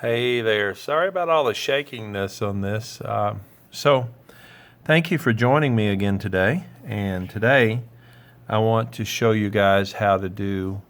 Hey there. Sorry about all the shakiness on this. Thank you for joining me again today. And today, I want to show you guys how to do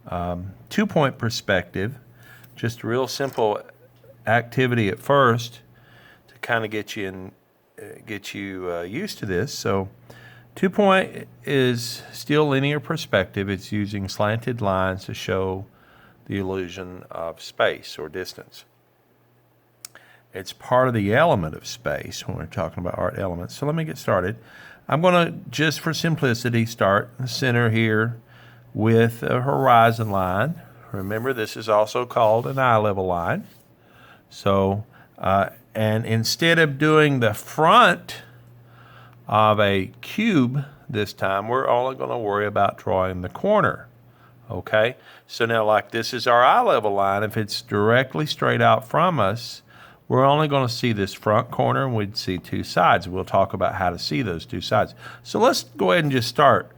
2-point perspective. Just a real simple activity at first to kind of get you used to this. So, 2-point is still linear perspective. It's using slanted lines to show the illusion of space or distance. It's part of the element of space when we're talking about art elements. So let me get started. I'm going to, just for simplicity, start in the center here with a horizon line. Remember, this is also called an eye level line. So, and instead of doing the front of a cube this time, we're only going to worry about drawing the corner. Okay, so now like this is our eye level line. If it's directly straight out from us, we're only going to see this front corner and we'd see two sides. We'll talk about how to see those two sides. So let's go ahead and just start.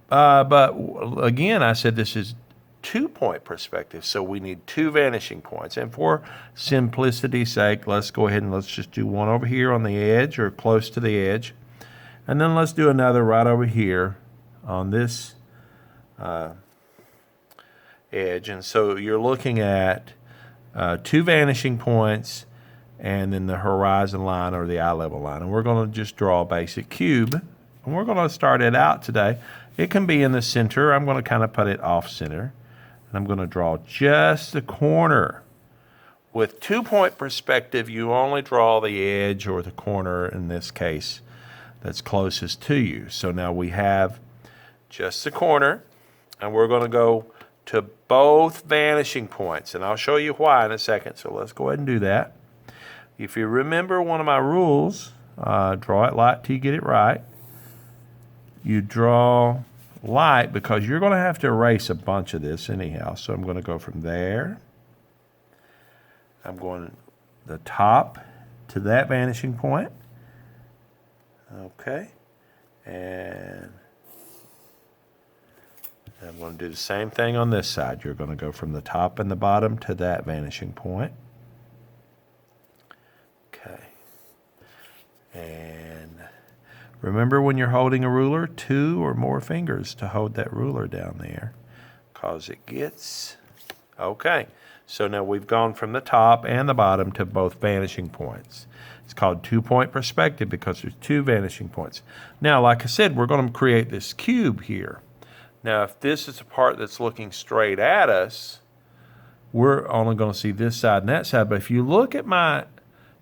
But again, I said this is 2-point perspective, so we need 2 vanishing points. And for simplicity's sake, let's go ahead and let's just do one over here on the edge or close to the edge. And then let's do another right over here on this edge. And so you're looking at 2 vanishing points and then the horizon line or the eye level line. And we're going to just draw a basic cube. And we're going to start it out today. It can be in the center. I'm going to kind of put it off center. And I'm going to draw just the corner. With 2-point perspective, you only draw the edge or the corner in this case that's closest to you. So now we have just the corner, and we're going to go to both vanishing points. And I'll show you why in a second, so let's go ahead and do that. If you remember one of my rules, draw it light till you get it right. You draw light because you're going to have to erase a bunch of this anyhow. So I'm going to go from there. I'm going the top to that vanishing point. Okay. And I'm going to do the same thing on this side. You're going to go from the top and the bottom to that vanishing point. Okay. And remember when you're holding a ruler, 2 or more fingers to hold that ruler down there, because it gets... Okay. So now we've gone from the top and the bottom to both vanishing points. It's called 2-point perspective because there's 2 vanishing points. Now, like I said, we're going to create this cube here. Now, if this is a part that's looking straight at us, we're only going to see this side and that side. But if you look at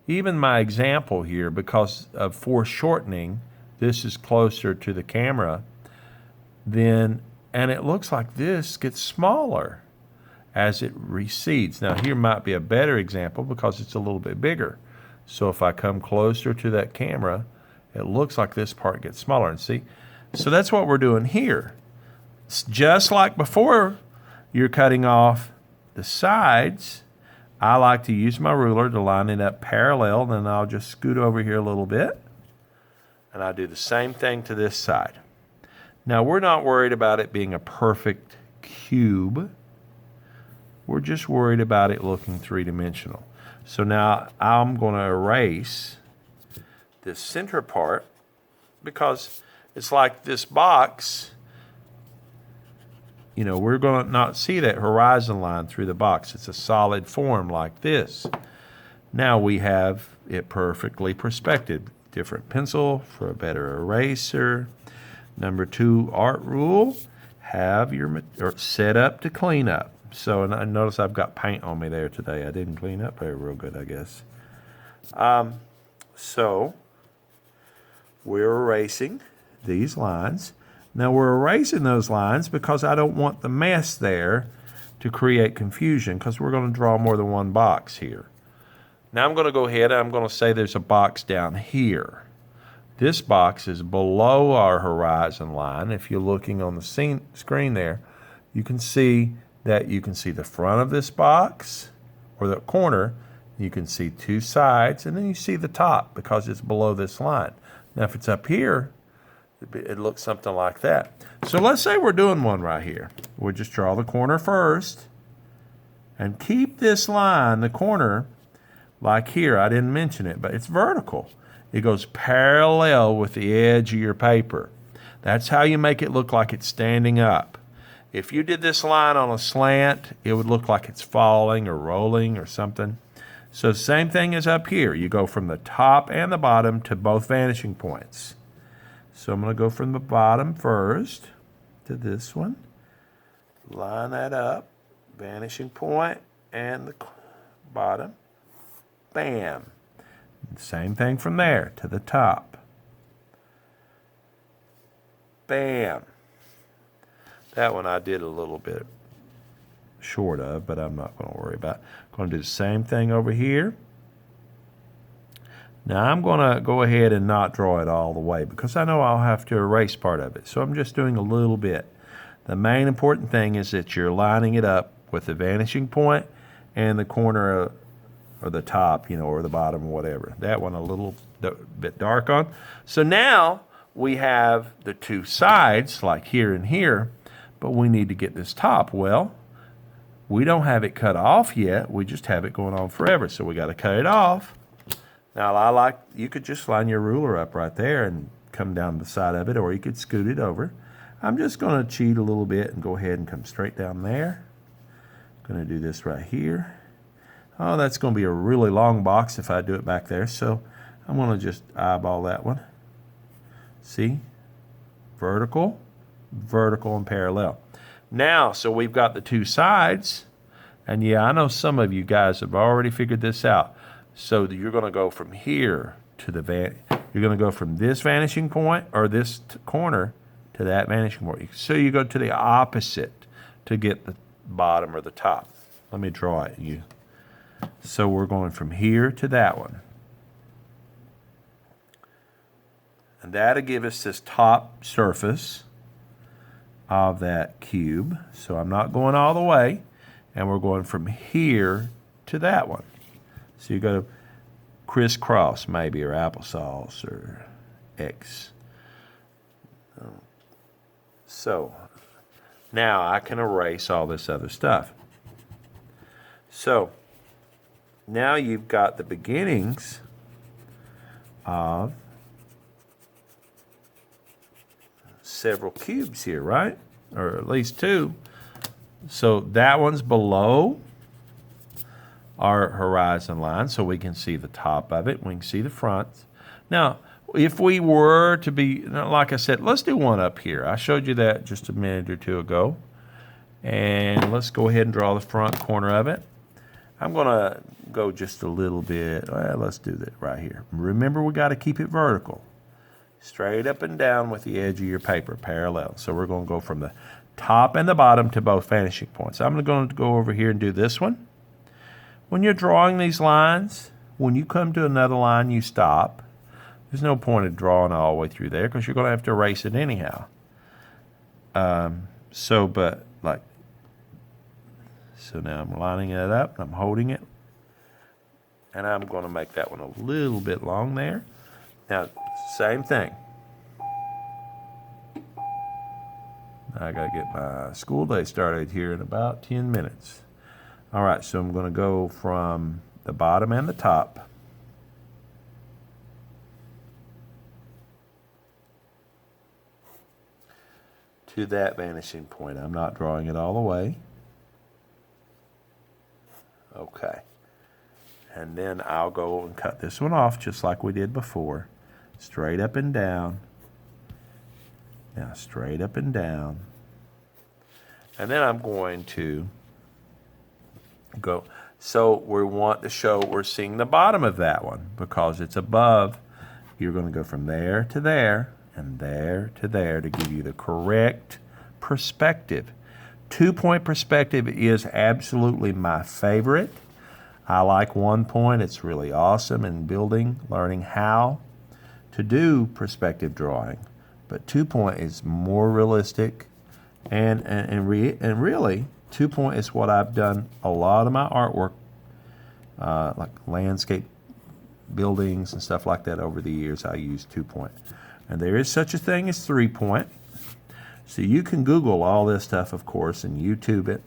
even my example here, because of foreshortening, this is closer to the camera, and it looks like this gets smaller as it recedes. Now, here might be a better example because it's a little bit bigger. So if I come closer to that camera, it looks like this part gets smaller. And see, so that's what we're doing here. Just like before, you're cutting off the sides. I like to use my ruler to line it up parallel. Then I'll just scoot over here a little bit. And I do the same thing to this side. Now, we're not worried about it being a perfect cube. We're just worried about it looking 3-dimensional. So now I'm going to erase this center part because it's like this box. You know, we're going to not see that horizon line through the box. It's a solid form like this. Now we have it perfectly perspective. Different pencil for a better eraser. Number 2 art rule, have your set up to clean up. So, and I notice I've got paint on me there today. I didn't clean up very real good, I guess. So we're erasing these lines. Now we're erasing those lines because I don't want the mess there to create confusion because we're going to draw more than one box here. Now I'm going to go ahead and I'm going to say there's a box down here. This box is below our horizon line. If you're looking on the screen there, you can see that you can see the front of this box or the corner. You can see 2 sides, and then you see the top because it's below this line. Now, if it's up here, it looks something like that. So let's say we're doing one right here. We'll just draw the corner first, And keep this line, the corner, like here, I didn't mention it, but it's vertical. It goes parallel with the edge of your paper. That's how you make it look like it's standing up. If you did this line on a slant, it would look like it's falling or rolling or something. So same thing as up here. You go from the top and the bottom to both vanishing points. So I'm going to go from the bottom first to this one. Line that up. Vanishing point and the bottom. Bam. Same thing from there to the top. Bam. That one I did a little bit short of, but I'm not going to worry about it. I'm going to do the same thing over here. Now I'm going to go ahead and not draw it all the way because I know I'll have to erase part of it. So I'm just doing a little bit. The main important thing is that you're lining it up with the vanishing point and the corner or the top, or the bottom or whatever. That one a little bit dark on. So now we have the two sides, like here and here, but we need to get this top. Well, we don't have it cut off yet. We just have it going on forever. So we got to cut it off. Now, you could just line your ruler up right there and come down the side of it, or you could scoot it over. I'm just going to cheat a little bit and go ahead and come straight down there. I'm going to do this right here. Oh, that's going to be a really long box if I do it back there. So I'm going to just eyeball that one. See? Vertical, vertical, and parallel. Now, so we've got the two sides. And yeah, I know some of you guys have already figured this out. So you're going to go from here to you're going to go from this vanishing point or this corner to that vanishing point. So you go to the opposite to get the bottom or the top. Let me draw it. So we're going from here to that one. And that'll give us this top surface of that cube. So I'm not going all the way. And we're going from here to that one. So you go crisscross maybe, or applesauce, or X. So now I can erase all this other stuff. So now you've got the beginnings of several cubes here, right? Or at least two. So that one's below our horizon line, so we can see the top of it. We can see the front. Now, if we were to be, like I said, let's do one up here. I showed you that just a minute or two ago. And let's go ahead and draw the front corner of it. I'm going to go just a little bit. Well, let's do that right here. Remember, we got to keep it vertical. Straight up and down with the edge of your paper, parallel. So we're going to go from the top and the bottom to both vanishing points. I'm going to go over here and do this one. When you're drawing these lines, when you come to another line, you stop. There's no point in drawing all the way through there because you're going to have to erase it anyhow. So now I'm lining it up, I'm holding it, and I'm going to make that one a little bit long there. Now, same thing. I got to get my school day started here in about 10 minutes. All right, so I'm going to go from the bottom and the top. To that vanishing point. I'm not drawing it all the way. Okay. And then I'll go and cut this one off just like we did before. Straight up and down. Now straight up and down. And then I'm going to go. So we want to show we're seeing the bottom of that one because it's above. You're going to go from there to there and there to there to give you the correct perspective. 2-point perspective is absolutely my favorite. I like 1 point. It's really awesome in learning how to do perspective drawing. But 2-point is more realistic, and really 2-point is what I've done a lot of my artwork, like landscape buildings and stuff like that over the years. I use 2-point. And there is such a thing as 3-point. So you can Google all this stuff, of course, and YouTube it.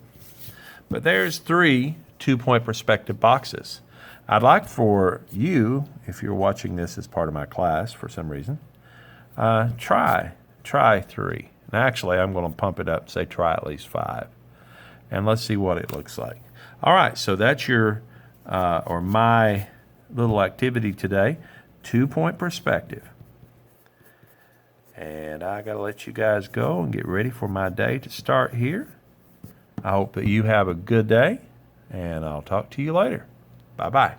But there's 3 2-point perspective boxes. I'd like for you, if you're watching this as part of my class for some reason, try 3. And actually, I'm going to pump it up and say try at least 5. And let's see what it looks like. All right, so that's your, or my little activity today, 2-point perspective. And I got to let you guys go and get ready for my day to start here. I hope that you have a good day, and I'll talk to you later. Bye-bye.